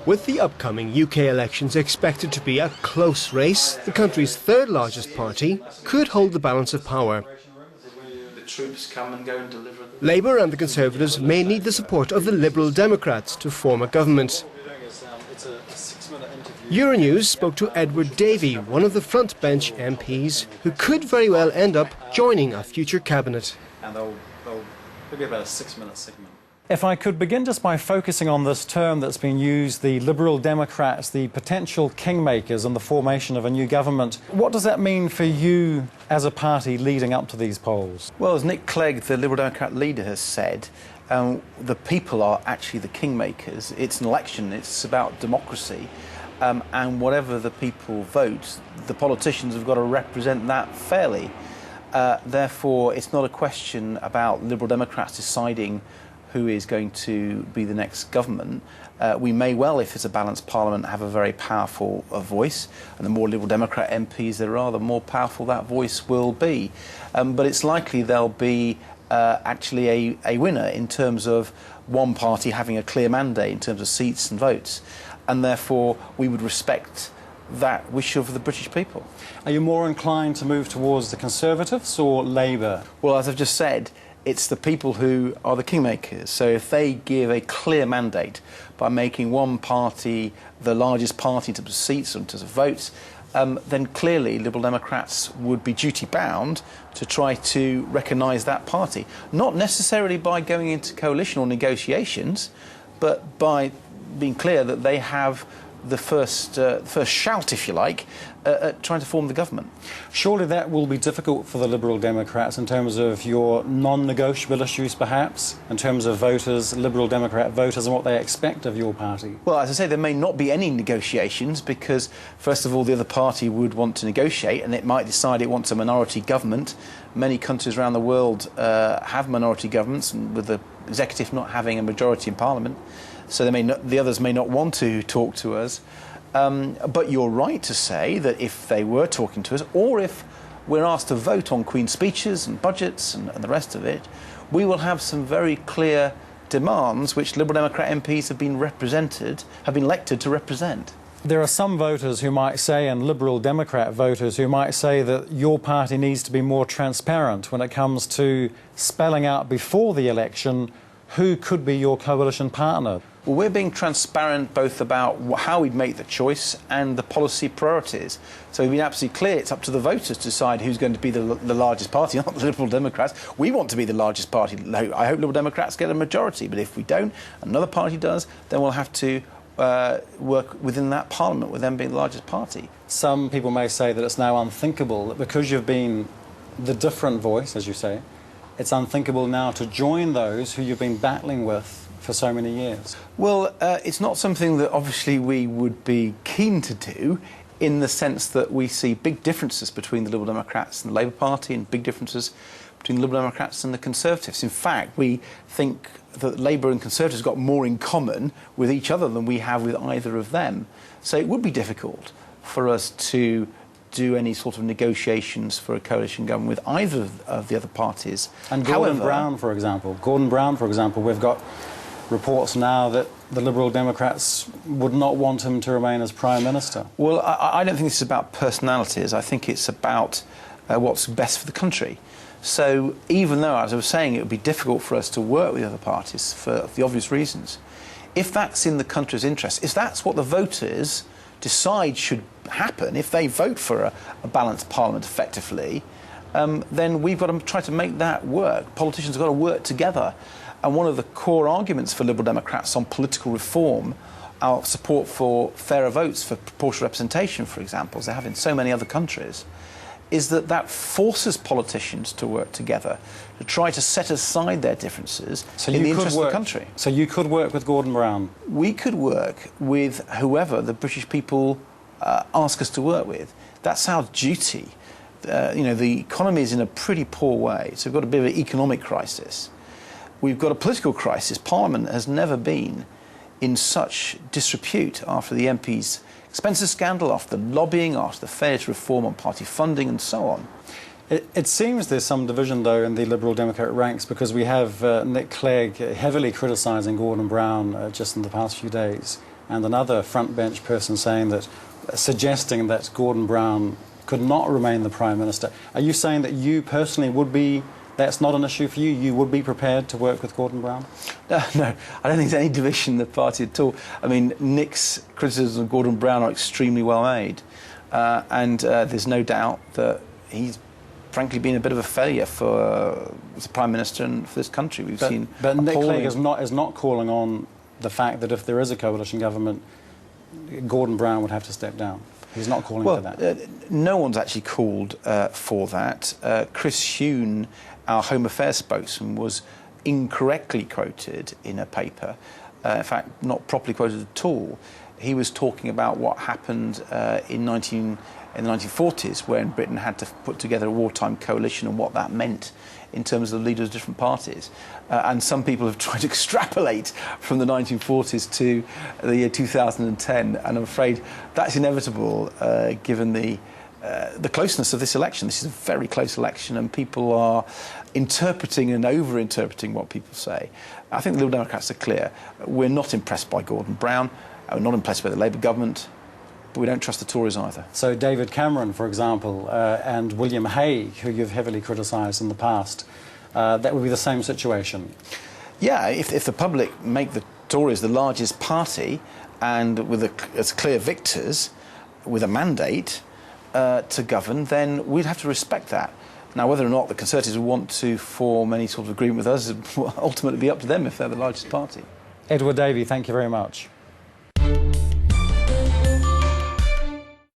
With the upcoming UK elections expected to be a close race, the country's third largest party could hold the balance of power. The troops come and go and deliver them. Labour and the Conservatives may need the support of the Liberal Democrats to form a government. Euronews spoke to Edward Davey, one of the frontbench MPs, who could very well end up joining a future cabinet. And they'll be about a 6-minute segment. If I could begin just by focusing on this term that's been used, the Liberal Democrats, the potential kingmakers and the formation of a new government, what does that mean for you as a party leading up to these polls? Well, as Nick Clegg, the Liberal Democrat leader, has said, the people are actually the kingmakers. It's an election, it's about democracy, and whatever the people vote, the politicians have got to represent that fairly. Therefore, it's not a question about Liberal Democrats deciding who is going to be the next government. We may well, if it's a balanced parliament, have a very powerful voice, and the more Liberal Democrat MPs there are, the more powerful that voice will be. But it's likely there'll be actually a winner in terms of one party having a clear mandate in terms of seats and votes, and therefore we would respect that wish of the British people. Are you more inclined to move towards the Conservatives or Labour? Well, as I've just said, it's the people who are the kingmakers. So if they give a clear mandate by making one party the largest party in terms of seats or in terms of votes, then clearly Liberal Democrats would be duty-bound to try to recognise that party. Not necessarily by going into coalition or negotiations, but by being clear that they have the first shout, if you like, at trying to form the government. Surely that will be difficult for the Liberal Democrats in terms of your non-negotiable issues, perhaps, in terms of voters, Liberal Democrat voters, and what they expect of your party. Well, as I say, there may not be any negotiations because, first of all, the other party would want to negotiate and it might decide it wants a minority government. Many countries around the world have minority governments, and with the executive not having a majority in Parliament. So the others may not want to talk to us. But you're right to say that if they were talking to us, or if we're asked to vote on Queen's speeches and budgets and the rest of it, we will have some very clear demands which Liberal Democrat MPs have been elected to represent. There are some voters who might say, and Liberal Democrat voters who might say, that your party needs to be more transparent when it comes to spelling out before the election who could be your coalition partner. Well, we're being transparent both about how we'd make the choice and the policy priorities. So we've been absolutely clear it's up to the voters to decide who's going to be the largest party, not the Liberal Democrats. We want to be the largest party. I hope Liberal Democrats get a majority, but if we don't, another party does, then we'll have to work within that parliament with them being the largest party. Some people may say that it's now unthinkable that because you've been the different voice, as you say, it's unthinkable now to join those who you've been battling with for so many years. Well, it's not something that obviously we would be keen to do, in the sense that we see big differences between the Liberal Democrats and the Labour Party, and big differences between the Liberal Democrats and the Conservatives. In fact, we think that Labour and Conservatives got more in common with each other than we have with either of them. So it would be difficult for us to do any sort of negotiations for a coalition government with either of the other parties. And Gordon Brown, for example, we've got reports now that the Liberal Democrats would not want him to remain as Prime Minister. Well, I don't think this is about personalities. I think it's about what's best for the country. So even though, as I was saying, it would be difficult for us to work with the other parties for the obvious reasons, if that's in the country's interest, if that's what the voters decide should happen, if they vote for a balanced parliament effectively, then we've got to try to make that work. Politicians have got to work together. And one of the core arguments for Liberal Democrats on political reform, our support for fairer votes, for proportional representation, for example, as they have in so many other countries, is that forces politicians to work together, to try to set aside their differences in the interest of the country. So you could work with Gordon Brown? We could work with whoever the British people ask us to work with. That's our duty. The economy is in a pretty poor way, so we've got a bit of an economic crisis. We've got a political crisis. Parliament has never been in such disrepute after the MP's expenses scandal, after the lobbying, after the failure to reform on party funding and so on. It seems there's some division, though, in the Liberal Democrat ranks, because we have Nick Clegg heavily criticising Gordon Brown just in the past few days. and another frontbench person suggesting that Gordon Brown could not remain the Prime Minister. Are you saying that you personally would be, that's not an issue for you, you would be prepared to work with Gordon Brown? No, I don't think there's any division in the party at all. I mean, Nick's criticisms of Gordon Brown are extremely well made, and there's no doubt that he's frankly been a bit of a failure for as a Prime Minister and for this country. But Nick Clegg is not calling on the fact that if there is a coalition government, Gordon Brown would have to step down. He's not calling for that. No one's actually called for that. Chris Huhne, our Home Affairs spokesman, was incorrectly quoted in a paper, in fact not properly quoted at all. He was talking about what happened in the 1940s, when Britain had to put together a wartime coalition and what that meant in terms of the leaders of different parties. And some people have tried to extrapolate from the 1940s to the year 2010, and I'm afraid that's inevitable given the closeness of this election. This is a very close election, and people are interpreting and over-interpreting what people say. I think the Liberal Democrats are clear. We're not impressed by Gordon Brown. We're not impressed by the Labour government. But we don't trust the Tories either. So David Cameron, for example, and William Hague, who you've heavily criticised in the past, that would be the same situation? Yeah, if the public make the Tories the largest party and as clear victors with a mandate to govern, then we'd have to respect that. Now, whether or not the Conservatives would want to form any sort of agreement with us will ultimately be up to them if they're the largest party. Edward Davey, thank you very much.